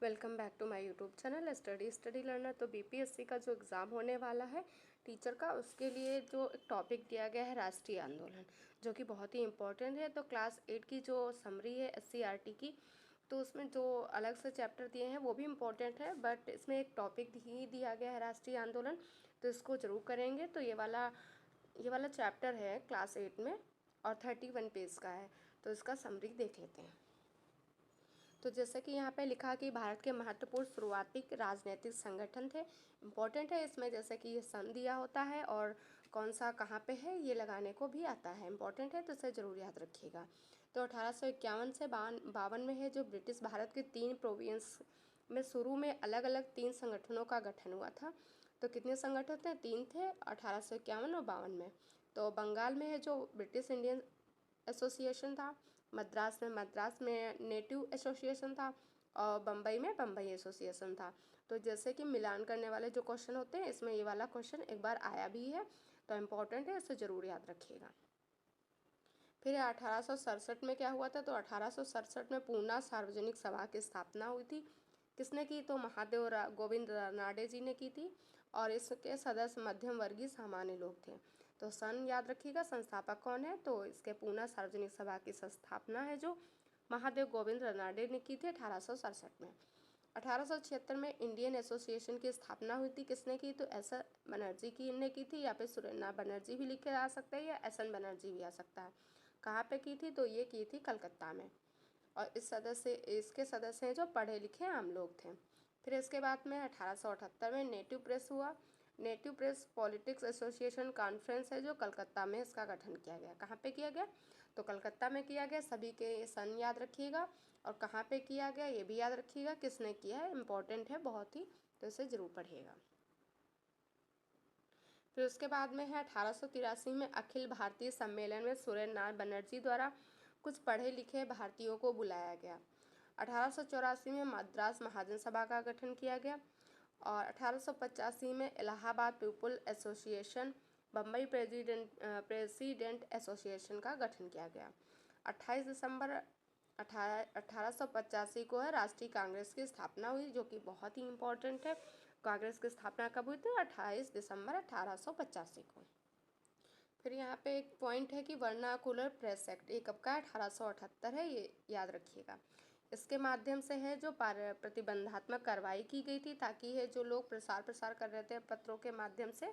Welcome back to my YouTube channel study learner. तो BPSC का जो एग्ज़ाम होने वाला है टीचर का, उसके लिए जो एक टॉपिक दिया गया है राष्ट्रीय आंदोलन, जो कि बहुत ही इम्पोर्टेंट है। तो क्लास 8 की जो समरी है एससीईआरटी की, तो उसमें जो अलग से चैप्टर दिए हैं वो भी इम्पोर्टेंट है, बट इसमें एक टॉपिक ही दिया गया है राष्ट्रीय आंदोलन, तो इसको ज़रूर करेंगे। तो ये वाला चैप्टर है क्लास 8 में और 31 पेज का है। तो इसका समरी देख लेते हैं। तो जैसे कि यहाँ पे लिखा कि भारत के महत्वपूर्ण शुरुआती राजनीतिक संगठन थे। इम्पोर्टेंट है इसमें, जैसे कि ये सन दिया होता है और कौन सा कहाँ पे है ये लगाने को भी आता है। इम्पोर्टेंट है तो इसे ज़रूर याद रखिएगा। तो 1851 से 52 में है जो ब्रिटिश भारत के 3 प्रोविंस में शुरू में अलग अलग 3 संगठनों का गठन हुआ था। तो कितने संगठन थे? 3 थे, 1851 और 52 में। तो बंगाल में है जो ब्रिटिश इंडियन एसोसिएशन था, मद्रास में नेटिव एसोसिएशन था और बम्बई में बम्बई एसोसिएशन था। तो जैसे कि मिलान करने वाले जो क्वेश्चन होते हैं, इसमें ये वाला क्वेश्चन एक बार आया भी है, तो इम्पोर्टेंट है, इसे ज़रूर याद रखिएगा। फिर 1867 में क्या हुआ था? तो 1867 में पूना सार्वजनिक सभा की स्थापना हुई थी। किसने की? तो महादेव गोविंद रानाडे जी ने की थी और इसके सदस्य मध्यम वर्गीय सामान्य लोग थे। तो सन याद रखिएगा। संस्थापक कौन है? तो इसके पूना सार्वजनिक सभा की स्थापना है जो महादेव गोविंद रानाडे ने की थी 1867 में। 1876 में इंडियन एसोसिएशन की स्थापना हुई थी। किसने की? तो एस बनर्जी की ने की थी, या फिर सुरेना बनर्जी भी लिखे जा सकता है या एस एन बनर्जी भी आ सकता है। कहाँ पे की थी? तो ये की थी कलकत्ता में। और इसके सदस्य हैं जो पढ़े लिखे आम लोग थे। फिर इसके बाद में 1878 में नेटिव प्रेस हुआ। Native press politics association conference है जो कलकत्ता में इसका गठन किया गया। कहाँ पे किया गया? तो कलकत्ता में किया गया। सभी के सन याद रखिएगा और कहाँ पे किया गया ये भी याद रखिएगा, किसने किया है, इम्पोर्टेंट है बहुत ही, तो इसे ज़रूर पढ़िएगा। फिर उसके बाद में है 1883 में अखिल भारतीय सम्मेलन में सुरेंद्रनाथ बनर्जी द्वारा कुछ पढ़े लिखे भारतीयों को बुलाया गया। 1884 में मद्रास महाजन सभा का गठन किया गया और 1885 में Allahabad people association, Bombay president association का गठन किया गया। 28 दिसंबर 1885 को है राष्ट्रीय कांग्रेस की स्थापना हुई, जो कि बहुत ही इम्पोर्टेंट है। कांग्रेस की स्थापना कब हुई थी? 28 दिसंबर 1885 को। फिर यहाँ पे एक पॉइंट है कि वर्नाकुलर प्रेस एक्ट, ये कब का है? 1878 है, ये याद रखिएगा। इसके माध्यम से है जो प्रतिबंधात्मक कार्रवाई की गई थी, ताकि ये जो लोग प्रसार कर रहे थे पत्रों के माध्यम से,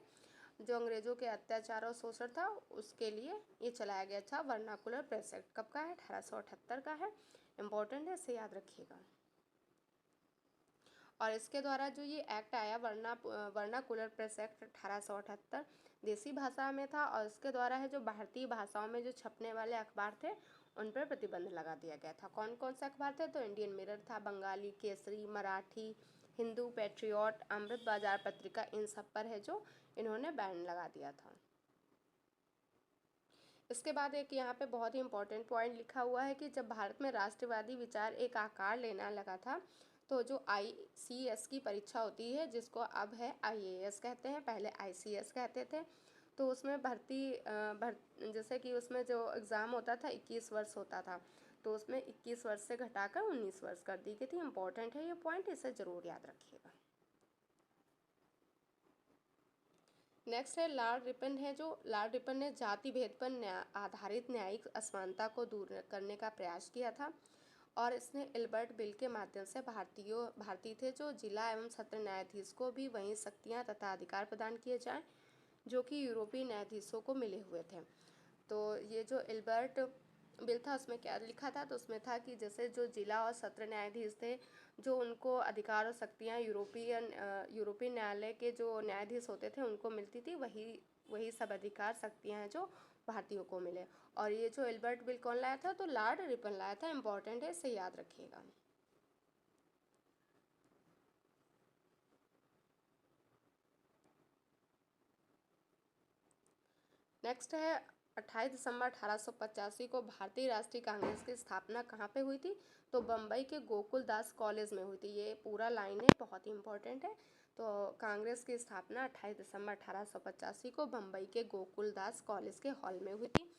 जो अंग्रेजों के अत्याचार और शोषण था, उसके लिए ये चलाया गया था वर्नाकुलर प्रेस एक्ट। कब का है? 1878 का है। इम्पोर्टेंट है, इसे याद रखिएगा। और इसके द्वारा जो ये एक्ट आया वर्नाकुलर प्रेस एक्ट 1878 देसी भाषा में था, और इसके द्वारा है जो भारतीय भाषाओं में जो छपने वाले अखबार थे उन पर प्रतिबंध लगा दिया गया था। कौन कौन से अखबार थे? तो इंडियन मिरर था, बंगाली केसरी, मराठी, हिंदू पैट्रियट, अमृत बाजार पत्रिका, इन सब पर है जो इन्होंने बैन लगा दिया था। इसके बाद एक यहाँ पे बहुत ही इंपॉर्टेंट पॉइंट लिखा हुआ है कि जब भारत में राष्ट्रवादी विचार एक आकार लेना लगा था, तो जो आईसीएस की परीक्षा होती है, जिसको अब है आईएएस कहते हैं, पहले आईसीएस कहते थे, तो उसमें जैसे कि उसमें जो एग्ज़ाम होता था 21 वर्ष होता था, तो उसमें 21 वर्ष से घटाकर 19 वर्ष कर दी गई थी। इंपॉर्टेंट है ये पॉइंट, इसे ज़रूर याद रखिएगा। नेक्स्ट है लॉर्ड रिपन है जो लॉर्ड रिपन ने जाति भेद पर आधारित न्यायिक असमानता को दूर करने का प्रयास किया था, और इसने इल्बर्ट बिल के माध्यम से भारतीय थे जो जिला एवं सत्र न्यायाधीश को भी वही शक्तियाँ तथा अधिकार प्रदान किए जाएं जो कि यूरोपीय न्यायाधीशों को मिले हुए थे। तो ये जो इल्बर्ट बिल था उसमें क्या लिखा था? तो उसमें था कि जैसे जो जिला और सत्र न्यायाधीश थे, जो उनको अधिकार और शक्तियाँ यूरोपीय न्यायालय के जो न्यायाधीश होते थे उनको मिलती थी, वही वही सब अधिकार शक्तियाँ हैं जो भारतीयों को मिले। और ये जो इल्बर्ट बिल कौन लाया था? तो लॉर्ड रिपन लाया था। इम्पोर्टेंट है, इसे याद रखिएगा। नेक्स्ट है 28 दिसंबर 1885 को भारतीय राष्ट्रीय कांग्रेस की स्थापना कहाँ पे हुई थी? तो बम्बई के गोकुल दास कॉलेज में हुई थी। ये पूरा लाइन है, बहुत ही इंपॉर्टेंट है। तो कांग्रेस की स्थापना 28 दिसंबर 1885 को बम्बई के गोकुल दास कॉलेज के हॉल में हुई थी।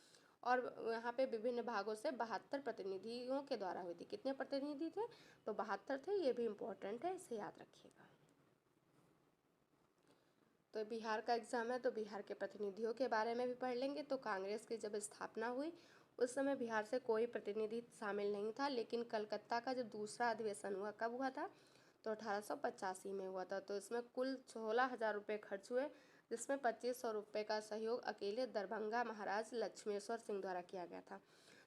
और यहाँ पे विभिन्न भागों से 72 प्रतिनिधियों के द्वारा हुई थी। कितने प्रतिनिधि थे? तो 72 थे। ये भी इम्पोर्टेंट है, इसे याद रखिएगा। तो बिहार का एग्जाम है, तो बिहार के प्रतिनिधियों के बारे में भी पढ़ लेंगे। तो कांग्रेस की जब स्थापना हुई उस समय बिहार से कोई प्रतिनिधि शामिल नहीं था, लेकिन कलकत्ता का जो दूसरा अधिवेशन हुआ, कब हुआ था? तो 1885 में हुआ था। तो इसमें कुल 16,000 रुपये खर्च हुए, जिसमें 2500 रुपये का सहयोग अकेले दरभंगा महाराज लक्ष्मेश्वर सिंह द्वारा किया गया था।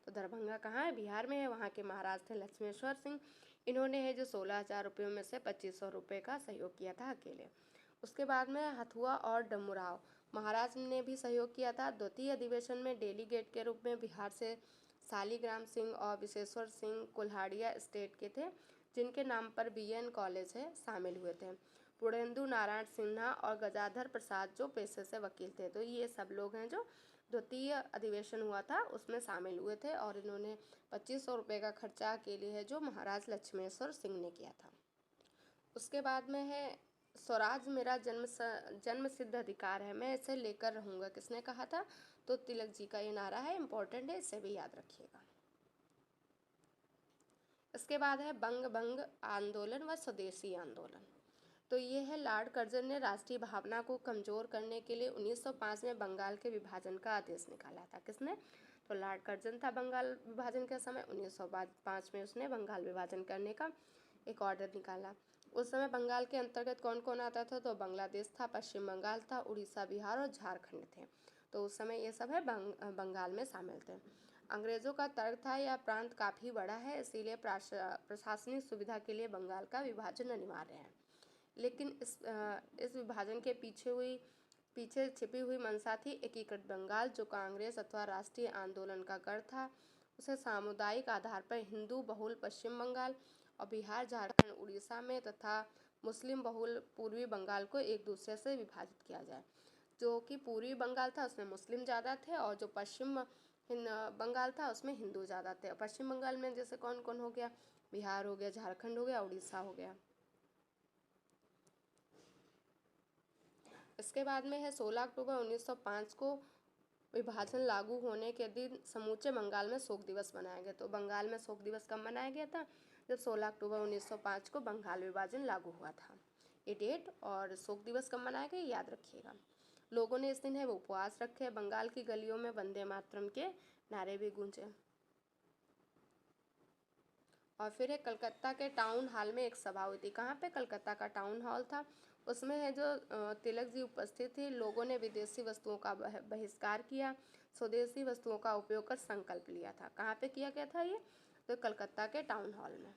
तो दरभंगा कहाँ है? बिहार में है। वहाँ के महाराज थे लक्ष्मेश्वर सिंह। इन्होंने है जो 16,000 रुपयों में से 2500 रुपये का सहयोग किया था अकेले। उसके बाद में हथुआ और डमराव महाराज ने भी सहयोग किया था। द्वितीय अधिवेशन में डेलीगेट के रूप में बिहार से शालिग्राम सिंह और विश्वेश्वर सिंह कुल्हाड़िया स्टेट के थे, जिनके नाम पर बीएन कॉलेज है, शामिल हुए थे। पूर्णेंदु नारायण सिन्हा और गजाधर प्रसाद जो पेशे से वकील थे। तो ये सब लोग हैं जो द्वितीय अधिवेशन हुआ था उसमें शामिल हुए थे, और इन्होंने 2500 रुपये का खर्चा अकेले है जो महाराज लक्ष्मेश्वर सिंह ने किया था। उसके बाद में है स्वराज मेरा जन्म सिद्ध अधिकार है, मैं इसे लेकर रहूँगा। किसने कहा था? तो तिलक जी का ये नारा है, इम्पोर्टेंट है, इसे भी याद रखिएगा। इसके बाद है बंग आंदोलन व स्वदेशी आंदोलन। तो ये है लॉर्ड कर्जन ने राष्ट्रीय भावना को कमजोर करने के लिए 1905 में बंगाल के विभाजन का आदेश निकाला था। किसने? तो लॉर्ड कर्जन था बंगाल विभाजन के समय। 1905 में उसने बंगाल विभाजन करने का एक ऑर्डर निकाला। उस समय बंगाल के अंतर्गत कौन कौन आता था? तो बांग्लादेश था, पश्चिम बंगाल था, उड़ीसा, बिहार और झारखंड थे। तो उस समय ये सब है बंगाल में शामिल थे। अंग्रेज़ों का तर्क था यह प्रांत काफ़ी बड़ा है, इसीलिए प्रशासनिक सुविधा के लिए बंगाल का विभाजन अनिवार्य है। लेकिन इस विभाजन के पीछे छिपी हुई मंशा थी एकीकृत बंगाल, जो कांग्रेस अथवा राष्ट्रीय आंदोलन का गढ़ था। उसे सामुदायिक आधार पर हिंदू बहुल पश्चिम बंगाल और बिहार, झारखंड, उड़ीसा में तथा मुस्लिम बहुल पूर्वी बंगाल को एक दूसरे से विभाजित किया जाए। जो कि पूर्वी बंगाल था उसमें मुस्लिम ज़्यादा थे, और जो पश्चिम बंगाल था उसमें हिंदू ज़्यादा थे। पश्चिम बंगाल में जैसे कौन कौन हो गया? बिहार हो गया, झारखंड हो गया, उड़ीसा हो गया। इसके बाद में है 16 अक्टूबर 1905 को विभाजन लागू होने के दिन समूचे बंगाल में शोक दिवस मनाया गया। तो बंगाल में शोक दिवस कब मनाया गया था? जब 16 अक्टूबर 1905 को बंगाल विभाजन लागू हुआ था। ये डेट और शोक दिवस कब मनाया गया याद रखिएगा। लोगों ने इस दिन है वो उपवास रखे। बंगाल की गलियों में वंदे मातरम के नारे भी गूंजे। और फिर है कलकत्ता के टाउन हॉल में एक सभा हुई थी। कहाँ पे? कलकत्ता का टाउन हॉल था। उसमें है जो तिलक जी उपस्थित थे। लोगों ने विदेशी वस्तुओं का बहिष्कार किया, स्वदेशी वस्तुओं का उपयोग कर संकल्प लिया था। कहाँ पे किया गया था ये? तो कलकत्ता के टाउन हॉल में।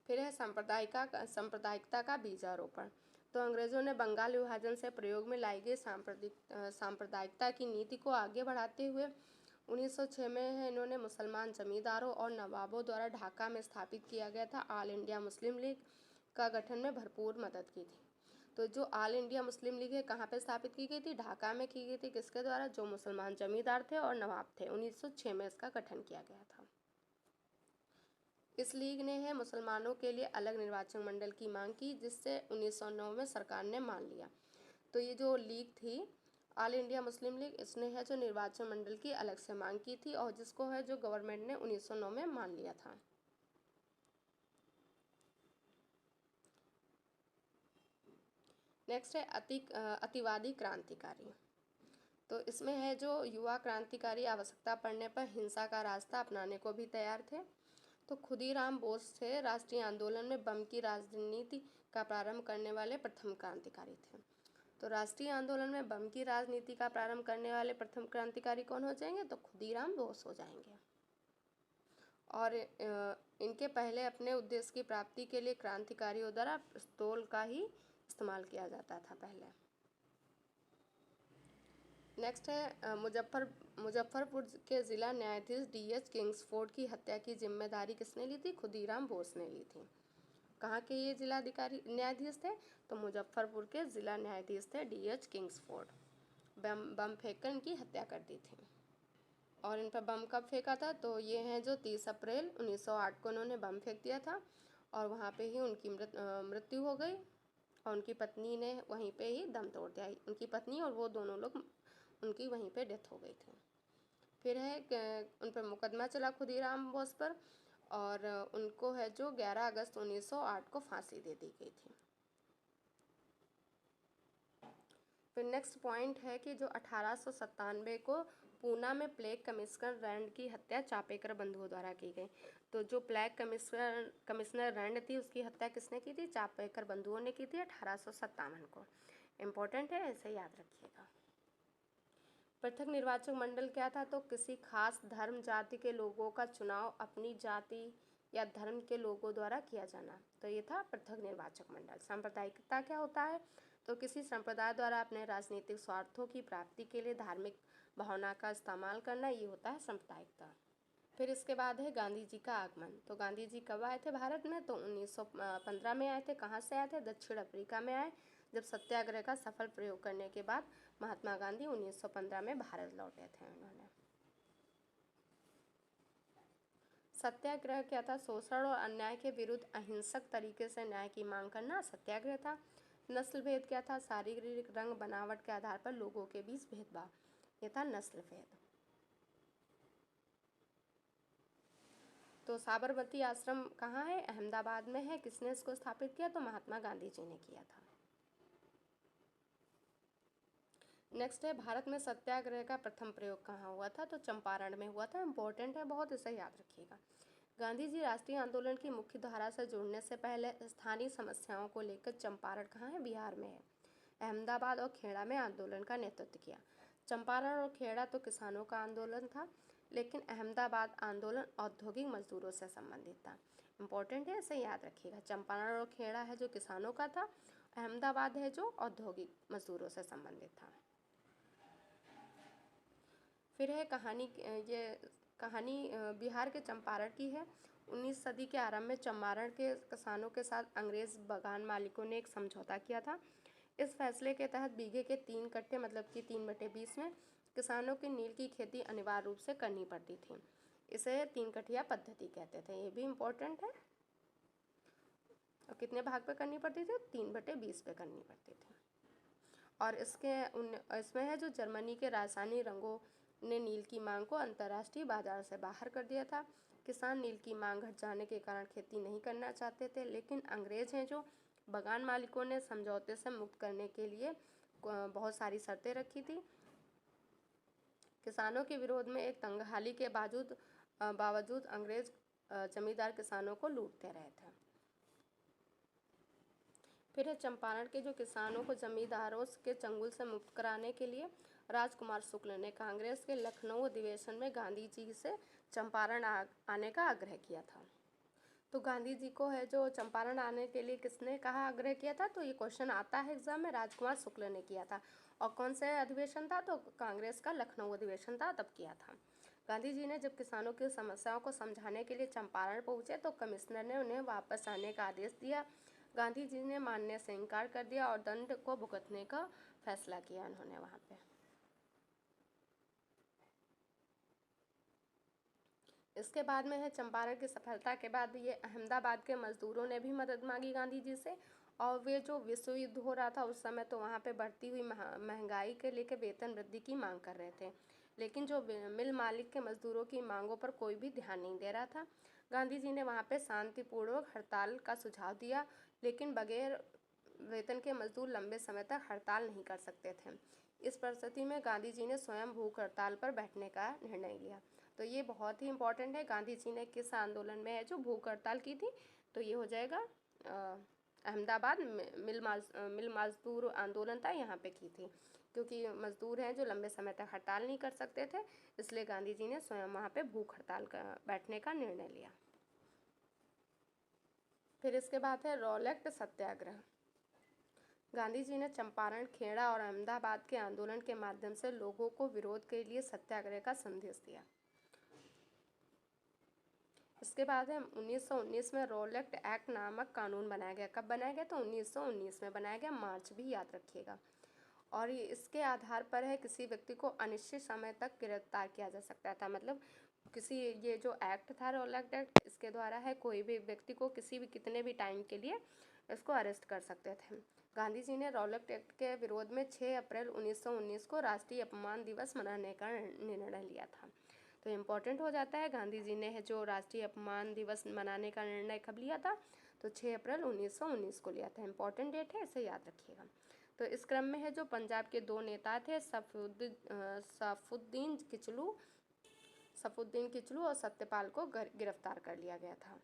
फिर है सांप्रदायिकता का बीजारोपण। तो अंग्रेजों ने बंगाल विभाजन से प्रयोग में लाई गई सांप्रदायिकता की नीति को आगे बढ़ाते हुए 1906 में है इन्होंने मुसलमान जमींदारों और नवाबों द्वारा ढाका में स्थापित किया गया था ऑल इंडिया मुस्लिम लीग का गठन में भरपूर मदद की थी। तो जो ऑल इंडिया मुस्लिम लीग है कहाँ पे स्थापित की गई थी? ढाका में की गई थी। किसके द्वारा? जो मुसलमान जमींदार थे और नवाब थे। 1906 में इसका गठन किया गया था। इस लीग ने है मुसलमानों के लिए अलग निर्वाचन मंडल की मांग की, जिससे 1909 में सरकार ने मान लिया। तो ये जो लीग थी ऑल इंडिया मुस्लिम लीग, इसने है जो निर्वाचन मंडल की अलग से मांग की थी, और जिसको है जो गवर्नमेंट ने 1909 में मान लिया था। नेक्स्ट है अतिवादी क्रांतिकारी। तो इसमें है जो युवा क्रांतिकारी आवश्यकता पड़ने पर हिंसा का रास्ता अपनाने को भी तैयार थे। तो खुदीराम बोस थे राष्ट्रीय आंदोलन में बम की राजनीति का प्रारंभ करने वाले प्रथम क्रांतिकारी थे। तो राष्ट्रीय आंदोलन में बम की राजनीति का प्रारंभ करने वाले प्रथम क्रांतिकारी कौन हो जाएंगे? तो खुदीराम बोस हो जाएंगे। और इनके पहले अपने उद्देश्य की प्राप्ति के लिए क्रांतिकारियों द्वारा पिस्तौल का ही इस्तेमाल किया जाता था पहले। नेक्स्ट है मुजफ्फरपुर के ज़िला न्यायाधीश डीएच किंग्सफोर्ड की हत्या की जिम्मेदारी किसने ली थी? खुदीराम बोस ने ली थी। कहाँ के ये जिलाधिकारी न्यायाधीश थे? तो मुजफ्फरपुर के ज़िला न्यायाधीश थे डीएच किंग्सफोर्ड। बम फेंककर इनकी हत्या कर दी थी। और इन पर बम कब फेंका था? तो ये हैं जो 30 अप्रैल 1908 को उन्होंने बम फेंक दिया था, और वहाँ पे ही उनकी मृत्यु हो गई। और उनकी पत्नी ने वहीं पे ही दम तोड़ दिया। उनकी पत्नी और वो दोनों लोग उनकी वहीं पे डेथ हो गई थी। फिर है उन पर मुकदमा चला खुदीराम बोस पर, और उनको है जो 11 अगस्त 1908 को फांसी दे दी गई थी। फिर नेक्स्ट पॉइंट है कि जो 1897 को पूना में प्लेग कमिश्नर रैंड की हत्या चापेकर बंधुओं द्वारा की गई। तो जो प्लेग कमिश्नर रैंड थी उसकी हत्या किसने की थी? चापेकर बंधुओं ने की थी 1857 को। इम्पोर्टेंट है, ऐसे याद रखिएगा। पृथक निर्वाचक मंडल क्या था? तो किसी खास धर्म जाति के लोगों का चुनाव अपनी जाति या धर्म के लोगों द्वारा किया जाना, तो ये था पृथक निर्वाचक मंडल। सांप्रदायिकता क्या होता है? तो किसी संप्रदाय द्वारा अपने राजनीतिक स्वार्थों की प्राप्ति के लिए धार्मिक भावना का इस्तेमाल करना, ये होता है सांप्रदायिकता। फिर इसके बाद है गांधी जी का आगमन। तो गांधी जी कब आए थे भारत में? तो 1915 में आए थे। कहाँ से आए थे? दक्षिण अफ्रीका में आए, जब सत्याग्रह का सफल प्रयोग करने के बाद महात्मा गांधी 1915 में भारत लौटे थे। उन्होंने सत्याग्रह क्या था? शोषण और अन्याय के विरुद्ध अहिंसक तरीके से न्याय की मांग करना सत्याग्रह था। नस्ल भेद क्या था? शारीरिक रंग बनावट के आधार पर लोगों के बीच भेदभाव, यह था नस्ल भेद। तो साबरमती आश्रम कहाँ है? अहमदाबाद में है। किसने इसको स्थापित किया? तो महात्मा गांधी जी ने किया था। नेक्स्ट है भारत में सत्याग्रह का प्रथम प्रयोग कहाँ हुआ था? तो चंपारण में हुआ था। इम्पोर्टेंट है बहुत, इसे याद रखिएगा। गांधी जी राष्ट्रीय आंदोलन की मुख्य धारा से जुड़ने से पहले स्थानीय समस्याओं को लेकर चंपारण कहाँ है? बिहार में है। अहमदाबाद और खेड़ा में आंदोलन का नेतृत्व किया। चंपारण और खेड़ा तो किसानों का आंदोलन था, लेकिन अहमदाबाद आंदोलन औद्योगिक मजदूरों से संबंधित था। इम्पोर्टेंट है, इसे याद रखिएगा। चंपारण और खेड़ा है जो किसानों का था, अहमदाबाद है जो औद्योगिक मजदूरों से संबंधित था। फिर है कहानी बिहार के चंपारण की है। 19 सदी के आरंभ में चंपारण के किसानों के साथ अंग्रेज बगान मालिकों ने एक समझौता किया था। इस फैसले के तहत बीघे के 3 कट्टे मतलब कि 3/20 में किसानों की नील की खेती अनिवार्य रूप से करनी पड़ती थी। इसे 3 कठिया पद्धति कहते थे। ये भी इम्पोर्टेंट है। और कितने भाग पे करनी पड़ती थी? 3/20 पे करनी पड़ती थी। और इसमें है जो जर्मनी के रासायनिक रंगों ने नील की मांग को अंतर्राष्ट्रीय बाजार से बाहर कर दिया था। किसान नील की मांग घट जाने के कारण खेती नहीं करना चाहते थे, लेकिन अंग्रेज हैं जो बगान मालिकों ने समझौते से मुक्त करने के लिए बहुत सारी शर्तें रखी थी। किसानों के विरोध में एक तंगहाली के बावजूद अंग्रेज जमींदार किसानों को लूटते रहे थे। फिर है चंपारण के जो किसानों को जमींदारों के चंगुल से मुक्त कराने के लिए राजकुमार शुक्ल ने कांग्रेस के लखनऊ अधिवेशन में गांधी जी से चंपारण आने का आग्रह किया था। तो गांधी जी को है जो चंपारण आने के लिए किसने कहा आग्रह किया था? तो ये क्वेश्चन आता है एग्जाम में। राजकुमार शुक्ल ने किया था। और कौन सा अधिवेशन था? तो कांग्रेस का लखनऊ अधिवेशन था, तब किया था। गांधी जी ने जब किसानों की समस्याओं को समझाने के लिए चंपारण पहुंचे तो कमिश्नर ने उन्हें वापस आने का आदेश दिया। गांधी जी ने मानने से इनकार कर दिया और दंड को भुगतने का फैसला किया उन्होंने वहाँ पे। इसके बाद में है चंपारण की सफलता के बाद ये अहमदाबाद के मजदूरों ने भी मदद मांगी गांधी जी से। और वे जो विश्व युद्ध हो रहा था उस समय, तो वहाँ पे बढ़ती हुई महंगाई के लेकर वेतन वृद्धि की मांग कर रहे थे, लेकिन जो मिल मालिक के मजदूरों की मांगों पर कोई भी ध्यान नहीं दे रहा था। गांधी जी ने वहाँ पे शांतिपूर्वक हड़ताल का सुझाव दिया, लेकिन बगैर वेतन के मजदूर लंबे समय तक हड़ताल नहीं कर सकते थे। इस परिस्थिति में गांधी जी ने स्वयं भूख हड़ताल पर बैठने का निर्णय लिया। तो ये बहुत ही इंपॉर्टेंट है। गांधी जी ने किस आंदोलन में है जो भूख हड़ताल की थी? तो ये हो जाएगा अहमदाबाद मिल मजदूर आंदोलन था, यहाँ पे की थी। क्योंकि मजदूर हैं जो लंबे समय तक हड़ताल नहीं कर सकते थे, इसलिए गांधी जी ने स्वयं वहाँ पे भूख हड़ताल का बैठने का निर्णय लिया। फिर इसके बाद है रॉलेट सत्याग्रह। गांधी जी ने चंपारण, खेड़ा और अहमदाबाद के आंदोलन के माध्यम से लोगों को विरोध के लिए सत्याग्रह का संदेश दिया। इसके बाद है 1919 में रॉलेट एक्ट नामक कानून बनाया गया। कब बनाया गया? तो 1919 में बनाया गया। मार्च भी याद रखिएगा। और ये इसके आधार पर है किसी व्यक्ति को अनिश्चित समय तक गिरफ्तार किया जा सकता था। मतलब ये जो एक्ट था रॉलेट एक्ट, इसके द्वारा है कोई भी व्यक्ति को किसी भी कितने भी टाइम के लिए इसको अरेस्ट कर सकते थे। गांधी जी ने रॉलेट एक्ट के विरोध में 6 अप्रैल 1919 को राष्ट्रीय अपमान दिवस मनाने का निर्णय लिया था। तो इम्पोर्टेंट हो जाता है, गांधी जी ने जो राष्ट्रीय अपमान दिवस मनाने का निर्णय कब लिया था, तो 6 अप्रैल 1919 को लिया था। इम्पोर्टेंट डेट है, इसे याद रखिएगा। तो इस क्रम में है जो पंजाब के 2 नेता थे, सफुद्दीन किचलू और सत्यपाल को गिरफ्तार कर लिया गया था।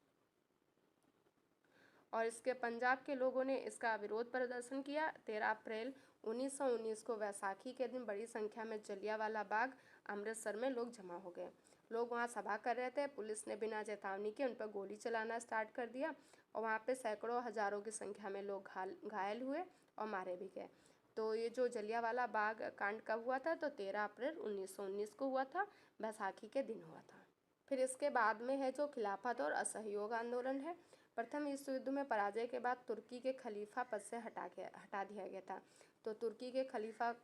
और इसके पंजाब के लोगों ने इसका विरोध प्रदर्शन किया। 13 अप्रैल 1919 को वैसाखी के दिन बड़ी संख्या में जलियांवाला बाग अमृतसर में लोग जमा हो गए। लोग वहां सभा कर रहे थे। पुलिस ने बिना चेतावनी के उन पर गोली चलाना स्टार्ट कर दिया और वहां पे सैकड़ों हजारों की संख्या में लोग घायल हुए और मारे भी गए। तो ये जो जलियांवाला बाग कांड कब हुआ था, तो 13 अप्रैल 1919 को हुआ था, बैसाखी के दिन हुआ था। फिर इसके बाद में है जो खिलाफत और असहयोग आंदोलन है। प्रथम विश्व युद्ध में पराजय के बाद तुर्की के खलीफा पद से हटा दिया गया था। तो तुर्की के खलीफा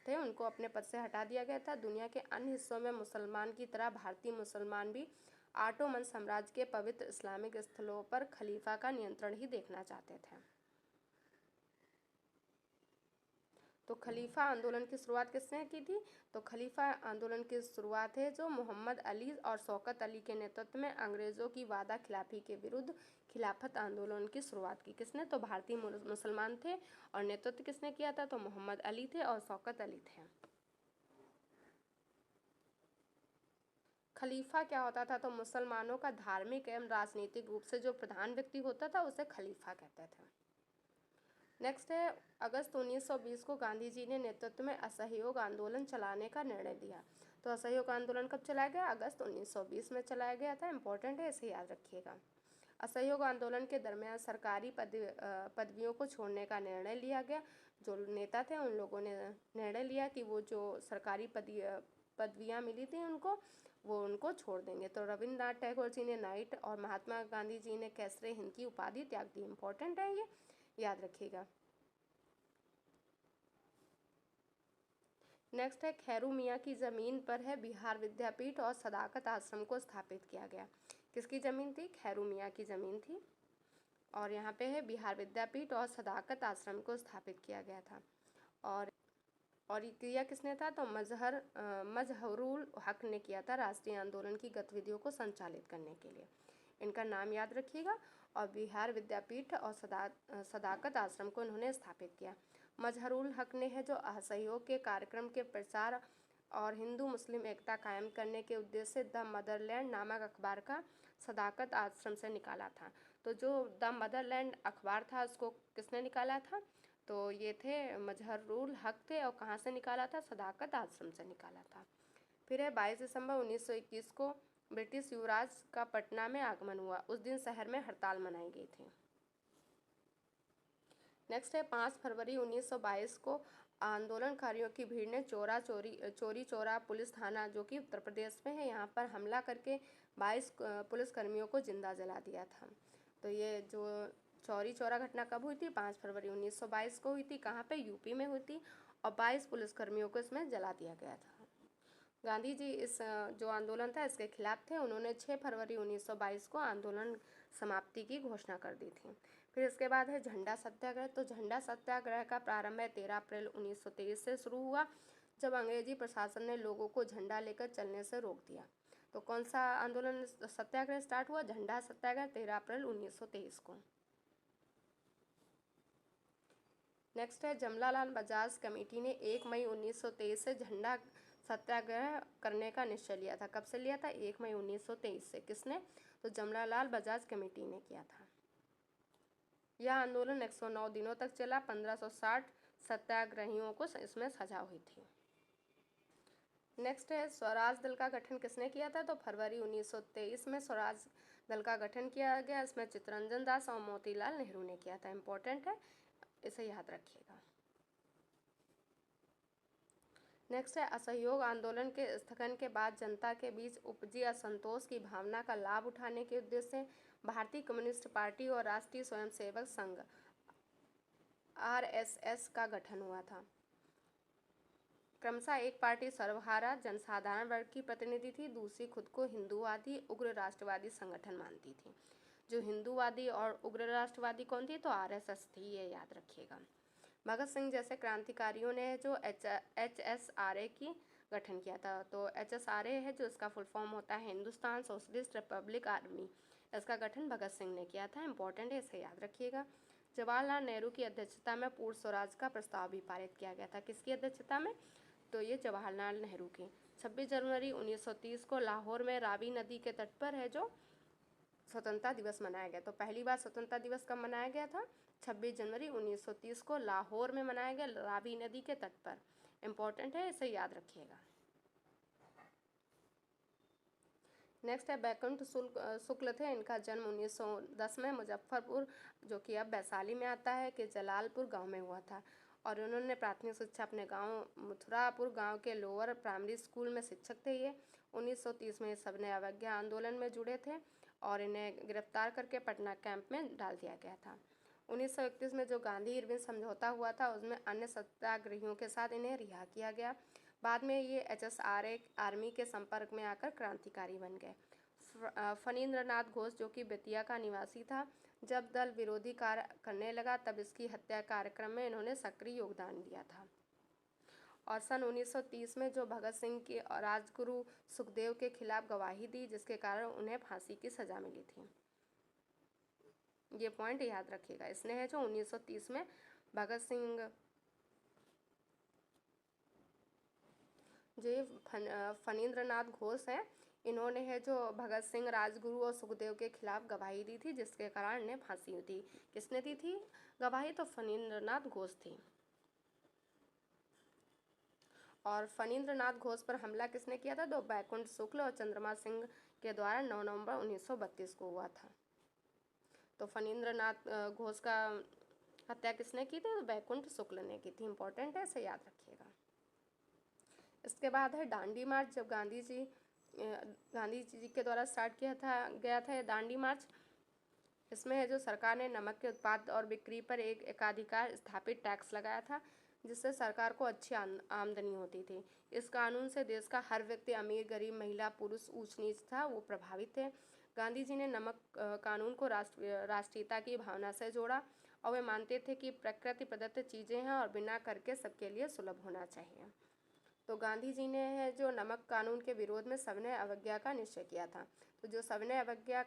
थे, उनको अपने पद से हटा दिया गया था। दुनिया के अन्य हिस्सों में मुसलमान की तरह भारतीय मुसलमान भी ऑटोमन साम्राज्य के पवित्र इस्लामिक स्थलों पर खलीफा का नियंत्रण ही देखना चाहते थे। तो खलीफा आंदोलन की शुरुआत किसने की थी, तो खलीफा आंदोलन की शुरुआत है जो मोहम्मद अली और शौकत अली के नेतृत्व में अंग्रेज़ों की वादा खिलाफी के विरुद्ध खिलाफत आंदोलन की शुरुआत की किसने, तो भारतीय मुसलमान थे और नेतृत्व किसने किया था, तो मोहम्मद अली थे और शौकत अली थे। खलीफा क्या होता था, तो मुसलमानों का धार्मिक एवं राजनीतिक रूप से जो प्रधान व्यक्ति होता था उसे खलीफा कहते थे। नेक्स्ट है अगस्त 1920 को गांधी जी ने नेतृत्व में असहयोग आंदोलन चलाने का निर्णय लिया। तो असहयोग आंदोलन कब चलाया गया, अगस्त 1920 में चलाया गया था। इम्पोर्टेंट है, इसे याद रखिएगा। असहयोग आंदोलन के दरमियान सरकारी पदवियों को छोड़ने का निर्णय लिया गया। जो नेता थे उन लोगों ने निर्णय लिया कि वो जो सरकारी पदवियाँ मिली थी उनको छोड़ देंगे। तो रविन्द्रनाथ टैगोर जी ने नाइट और महात्मा गांधी जी ने कैसरे हिंद की उपाधि त्याग दी। इम्पोर्टेंट है, ये याद रखिएगा। नेक्स्ट है खैरू मियाँ की ज़मीन पर है बिहार विद्यापीठ और सदाकत आश्रम को स्थापित किया गया। किसकी ज़मीन थी, खैरू मियाँ की ज़मीन थी। और यहाँ पे है बिहार विद्यापीठ और सदाकत आश्रम को स्थापित किया गया था। और ये किया किसने था, तो मजहरुल हक ने किया था, राष्ट्रीय आंदोलन की गतिविधियों को संचालित करने के लिए। इनका नाम याद रखिएगा। और बिहार विद्यापीठ और सदाकत आश्रम को उन्होंने स्थापित किया। मजहरुल हक ने है जो असहयोग के कार्यक्रम के प्रचार और हिंदू मुस्लिम एकता कायम करने के उद्देश्य से द मदरलैंड नामक अखबार का सदाकत आश्रम से निकाला था। तो जो द मदरलैंड अखबार था उसको किसने निकाला था, तो ये थे मजहरुल हक थे। और कहाँ से निकाला था, सदाकत आश्रम से निकाला था। फिर है 22 दिसंबर 1921 को ब्रिटिश युवराज का पटना में आगमन हुआ। उस दिन शहर में हड़ताल मनाई गई थी। नेक्स्ट है 5 फरवरी 1922 को आंदोलनकारियों की भीड़ ने चोरी चौरा पुलिस थाना जो कि उत्तर प्रदेश में है, यहाँ पर हमला करके 22 पुलिसकर्मियों को जिंदा जला दिया था। तो ये जो चौरी चौरा घटना कब हुई थी, 5 फरवरी 1922 को हुई थी। कहाँ पे, यूपी में हुई थी। और 22 पुलिसकर्मियों को इसमें जला दिया गया था। गांधी जी इस जो आंदोलन था इसके खिलाफ थे। उन्होंने 6 फरवरी 1922 को आंदोलन समाप्ति की घोषणा कर दी थी। फिर इसके बाद है झंडा सत्याग्रह। तो झंडा सत्याग्रह का प्रारंभ है 13 अप्रैल 1923 से शुरू हुआ, जब अंग्रेजी प्रशासन ने लोगों को झंडा लेकर चलने से रोक दिया। तो कौन सा आंदोलन सत्याग्रह स्टार्ट हुआ, झंडा सत्याग्रह 13 अप्रैल 1923 को। नेक्स्ट है जमनालाल बजाज कमेटी ने 1 मई 1923 से झंडा सत्याग्रह करने का निश्चय लिया था। कब से लिया था, 1 मई 1923 से। किसने, तो जमनालाल बजाज कमेटी ने किया था। यह आंदोलन 109 दिनों तक चला। 1560 सत्याग्रहियों को इसमें सजा हुई थी। नेक्स्ट है स्वराज दल का गठन किसने किया था, तो फरवरी 1923 में स्वराज दल का गठन किया गया। इसमें चित्तरंजन दास और मोतीलाल नेहरू ने किया था। इम्पोर्टेंट है, इसे याद रखिएगा। नेक्स्ट है असहयोग आंदोलन के स्थगन के बाद जनता के बीच उपजी असंतोष की भावना का लाभ उठाने के उद्देश्य से भारतीय कम्युनिस्ट पार्टी और राष्ट्रीय स्वयंसेवक संघ RSS का गठन हुआ था। क्रमशः एक पार्टी सर्वहारा जनसाधारण वर्ग की प्रतिनिधि थी, दूसरी खुद को हिंदूवादी उग्र राष्ट्रवादी संगठन मानती थी। जो हिंदूवादी और उग्र राष्ट्रवादी कौन थी, तो आरएसएस थी, ये याद रखिएगा। भगत सिंह जैसे क्रांतिकारियों ने जो HSRA की गठन किया था। तो HSRA है जो इसका फुल फॉर्म होता है हिंदुस्तान सोशलिस्ट रिपब्लिक आर्मी। इसका गठन भगत सिंह ने किया था, इंपॉर्टेंट है, इसे याद रखिएगा। जवाहरलाल नेहरू की अध्यक्षता में पूर्ण स्वराज का प्रस्ताव भी पारित किया गया था। किसकी अध्यक्षता में, तो ये जवाहरलाल नेहरू की। 26 जनवरी 1930 को लाहौर में रावी नदी के तट पर है जो स्वतंत्रता दिवस मनाया गया। तो पहली बार स्वतंत्रता दिवस कब मनाया गया था, 26 जनवरी 1930 को लाहौर में मनाया गया, रावी नदी के तट पर। इंपॉर्टेंट है, इसे याद रखिएगा। नेक्स्ट है बैकुंठ शुक्ल थे। इनका जन्म 1910 में मुजफ्फरपुर, जो कि अब वैशाली में आता है, कि जलालपुर गांव में हुआ था। और उन्होंने प्राथमिक शिक्षा अपने गांव मथुरापुर गांव के लोअर प्राइमरी स्कूल में शिक्षक थे ये। 1930 में सबने अवज्ञा आंदोलन में जुड़े थे और इन्हें गिरफ्तार करके पटना कैंप में डाल दिया गया था। 1931 में जो गांधी इरविन समझौता हुआ था उसमें अन्य सत्याग्रहियों के साथ इन्हें रिहा किया गया। बाद में ये HSRA आर्मी के संपर्क में आकर क्रांतिकारी बन गए। फणींद्रनाथ घोष, जो कि बेतिया का निवासी था, जब दल विरोधी कार्य करने लगा तब इसकी हत्या कार्यक्रम में इन्होंने सक्रिय योगदान दिया था। और सन 1930 में जो भगत सिंह की राजगुरु सुखदेव के खिलाफ गवाही दी, जिसके कारण उन्हें फांसी की सजा मिली थी। ये पॉइंट याद रखिएगा। इसने है जो 1930 में भगत सिंह, जो फणींद्रनाथ घोष हैं, इन्होंने है जो भगत सिंह, राजगुरु और सुखदेव के खिलाफ गवाही दी थी, जिसके कारण इन्हें फांसी हुई थी। किसने दी थी गवाही, तो फणींद्रनाथ घोष थी। और फणींद्रनाथ घोष पर हमला किसने किया था, तो बैकुंठ शुक्ल और चंद्रमा सिंह के द्वारा 9 नवंबर 1932 को हुआ था। तो फणींद्रनाथ घोष का हत्या किसने की थी, तो बैकुंठ शुक्ल ने की थी। इंपॉर्टेंट है, इसे याद रखिएगा। इसके बाद है दांडी मार्च। जब गांधी जी के द्वारा स्टार्ट किया गया था दांडी मार्च। इसमें है जो सरकार ने नमक के उत्पाद और बिक्री पर एक एकाधिकार स्थापित टैक्स लगाया था, जिससे सरकार को अच्छी आमदनी होती थी। इस कानून से देश का हर व्यक्ति, अमीर, गरीब, महिला, पुरुष, ऊंच नीच था, वो प्रभावित थे। गांधी जी ने नमक कानून को राष्ट्रीयता की भावना से जोड़ा और वे मानते थे कि प्रकृति प्रदत्त चीज़ें हैं और बिना कर के सबके लिए सुलभ होना चाहिए। तो गांधी जी ने है जो नमक कानून के विरोध में सविनय अवज्ञा का निश्चय किया था। तो जो सविनय अवज्ञा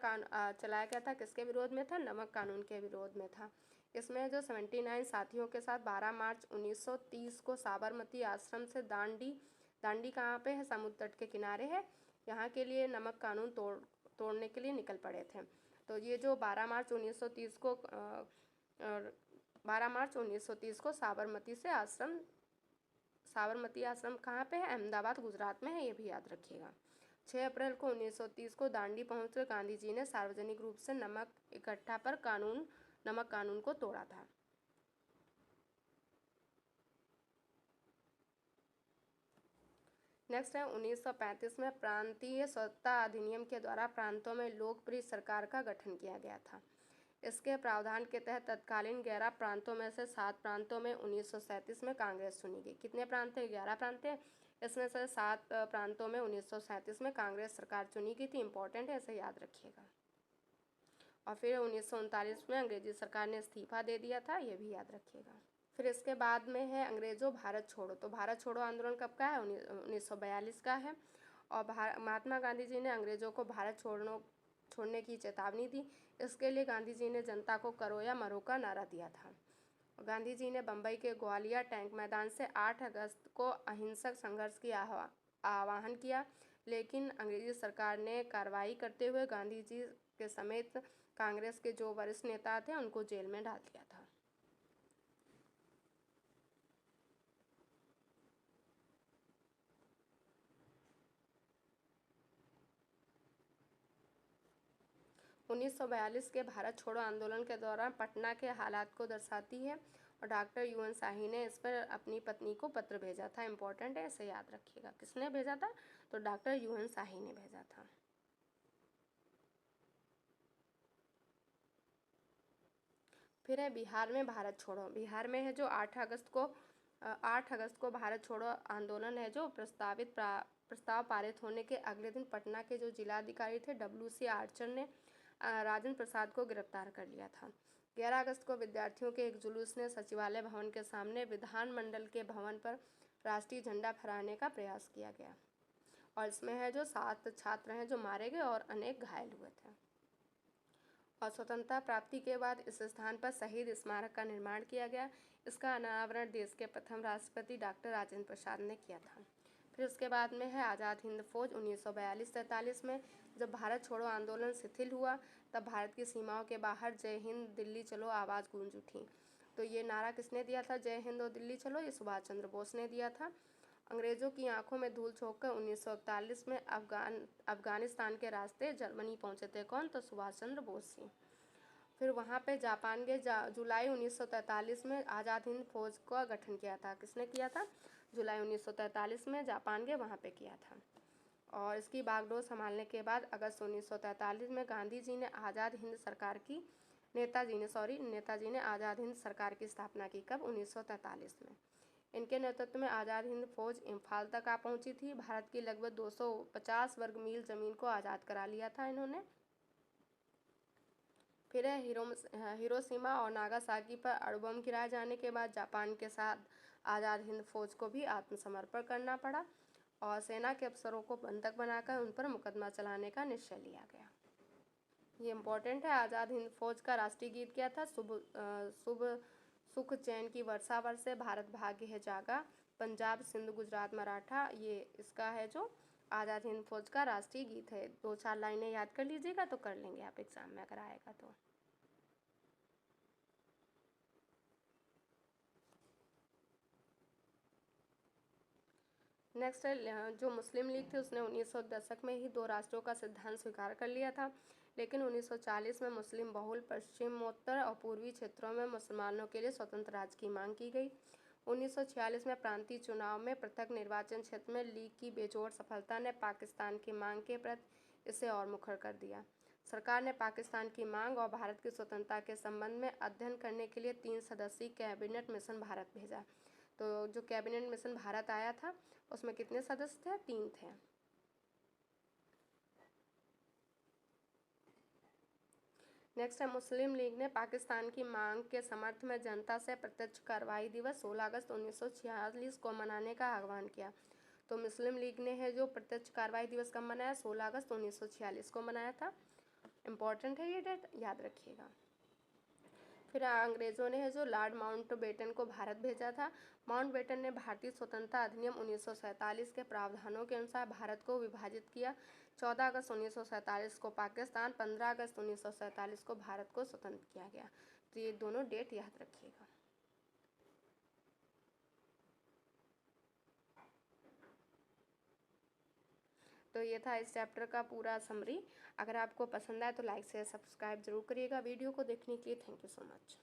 चलाया गया था, किसके विरोध में था, नमक कानून के विरोध में था। इसमें जो 79 साथियों के साथ 12 मार्च 1930 को साबरमती आश्रम से दांडी कहाँ पे है, समुद्र तट के किनारे है, यहाँ के लिए नमक कानून तोड़ने के लिए निकल पड़े थे। तो ये जो 12 मार्च 1930 को साबरमती आश्रम कहाँ पे है, अहमदाबाद, गुजरात में है, ये भी याद रखिएगा। 6 अप्रैल को 1930 को दांडी पहुंचकर गांधी जी ने सार्वजनिक रूप से नमक इकट्ठा पर नमक कानून को तोड़ा था। नेक्स्ट है 1935 में प्रांतीय स्वतंत्रता अधिनियम के द्वारा प्रांतों में लोकप्रिय सरकार का गठन किया गया था। इसके प्रावधान के तहत तत्कालीन 11 प्रांतों में से 7 प्रांतों में 1937 में कांग्रेस चुनी गई। कितने प्रांत थे, 11 प्रांत थे, इसमें से 7 प्रांतों में 1937 में कांग्रेस सरकार चुनी गई थी। इंपॉर्टेंट है, इसे याद रखिएगा। और फिर 1939 में अंग्रेजी सरकार ने इस्तीफा दे दिया था, ये भी याद रखिएगा। फिर इसके बाद में है अंग्रेज़ों भारत छोड़ो। तो भारत छोड़ो आंदोलन कब का है, 1942 का है। और महात्मा गांधी जी ने अंग्रेज़ों को भारत छोड़ने की चेतावनी दी। इसके लिए गांधी जी ने जनता को करो या मरो का नारा दिया था। गांधी जी ने बम्बई के ग्वालियर टैंक मैदान से 8 अगस्त को अहिंसक संघर्ष की आह्वान किया, लेकिन अंग्रेजी सरकार ने कार्रवाई करते हुए गांधी जी के समेत कांग्रेस के जो वरिष्ठ नेता थे उनको जेल में डाल दिया था। उन्नीस के भारत छोड़ो आंदोलन के दौरान पटना के हालात को दर्शाती है और डॉक्टर UN शाही ने इस पर अपनी पत्नी को पत्र भेजा था। इंपॉर्टेंट है, इसे याद रखिएगा। किसने भेजा था, तो डॉक्टर UN शाही ने भेजा था। फिर है बिहार में भारत छोड़ो। बिहार में है जो 8 अगस्त को भारत छोड़ो आंदोलन है जो प्रस्ताव पारित होने के अगले दिन पटना के जो जिलाधिकारी थे WC आर्चर ने राजेंद्र प्रसाद को गिरफ्तार कर लिया था। 11 अगस्त को विद्यार्थियों के एक जुलूस ने सचिवालय भवन के सामने विधानमंडल के भवन पर राष्ट्रीय झंडा फहराने का प्रयास किया गया और इसमें है जो 7 छात्र हैं जो मारे गए और अनेक घायल हुए थे। और स्वतंत्रता प्राप्ति के बाद इस स्थान पर शहीद स्मारक का निर्माण किया गया। इसका अनावरण देश के प्रथम राष्ट्रपति डॉक्टर राजेंद्र प्रसाद ने किया था। फिर उसके बाद में है आज़ाद हिंद फौज। 1942-43 में जब भारत छोड़ो आंदोलन शिथिल हुआ तब भारत की सीमाओं के बाहर जय हिंद दिल्ली चलो आवाज़ गूंज उठी। तो ये नारा किसने दिया था, जय हिंद और दिल्ली चलो? ये सुभाष चंद्र बोस ने दिया था। अंग्रेज़ों की आंखों में धूल झोंककर 1941 में अफगानिस्तान के रास्ते जर्मनी पहुंचे थे कौन? तो सुभाष चंद्र बोस जी। फिर वहाँ पे जापान के जुलाई 1943 में आज़ाद हिंद फौज का गठन किया था। किसने किया था? जुलाई 1943 में जापान के वहाँ पे किया था। और इसकी बागडोर संभालने के बाद अगस्त 1943 में गांधी जी ने आज़ाद हिंद सरकार की नेताजी ने आज़ाद हिंद सरकार की स्थापना की। कब? 1943 में। इनके नेतृत्व में आज़ाद हिंद फौज इम्फाल तक आ पहुंची थी। भारत की लगभग 250 वर्ग मील ज़मीन को आज़ाद करा लिया था इन्होंने। फिर है हिरोशिमा और नागासाकी पर अणुबम गिराए जाने के बाद जापान के साथ आज़ाद हिंद फौज को भी आत्मसमर्पण करना पड़ा और सेना के अफसरों को बंधक बनाकर उन पर मुकदमा चलाने का निश्चय लिया गया। ये इम्पोर्टेंट है। आज़ाद हिंद फौज का राष्ट्रीय गीत क्या था? शुभ सुख चैन की वर्षा बरसे, भारत भाग्य है जागा, पंजाब सिंध गुजरात मराठा। ये इसका है जो आज़ाद हिंद फौज का राष्ट्रीय गीत है। 2-4 लाइनें याद कर लीजिएगा तो कर लेंगे आप एग्जाम में अगर आएगा तो। नेक्स्ट है जो मुस्लिम लीग थी उसने 1900 दशक में ही 2 राष्ट्रों का सिद्धांत स्वीकार कर लिया था, लेकिन 1940 में मुस्लिम बहुल पश्चिमोत्तर और पूर्वी क्षेत्रों में मुसलमानों के लिए स्वतंत्र राज्य की मांग की गई। 1946 में प्रांतीय चुनाव में पृथक निर्वाचन क्षेत्र में लीग की बेजोड़ सफलता ने पाकिस्तान की मांग के प्रति इसे और मुखर कर दिया। सरकार ने पाकिस्तान की मांग और भारत की स्वतंत्रता के संबंध में अध्ययन करने के लिए 3 सदस्यीय कैबिनेट मिशन भारत भेजा। तो जो कैबिनेट मिशन भारत आया था उसमें कितने सदस्य थे? 3 थे। नेक्स्ट है मुस्लिम लीग ने पाकिस्तान की मांग के समर्थन में जनता से प्रत्यक्ष कार्रवाई दिवस 16 अगस्त 1946 को मनाने का आह्वान किया। तो मुस्लिम लीग ने है जो प्रत्यक्ष कार्रवाई दिवस कब मनाया? 16 अगस्त 1946 को मनाया था। इम्पॉर्टेंट है ये डेट, याद रखिएगा। फिर अंग्रेज़ों ने है जो लॉर्ड माउंटबेटन को भारत भेजा था। माउंटबेटन ने भारतीय स्वतंत्रता अधिनियम 1947 के प्रावधानों के अनुसार भारत को विभाजित किया। 14 अगस्त 1947 को पाकिस्तान, 15 अगस्त 1947 को भारत को स्वतंत्र किया गया। तो ये दोनों डेट याद रखिएगा। तो ये था इस चैप्टर का पूरा समरी। अगर आपको पसंद आए तो लाइक शेयर सब्सक्राइब जरूर करिएगा। वीडियो को देखने के लिए थैंक यू सो मच।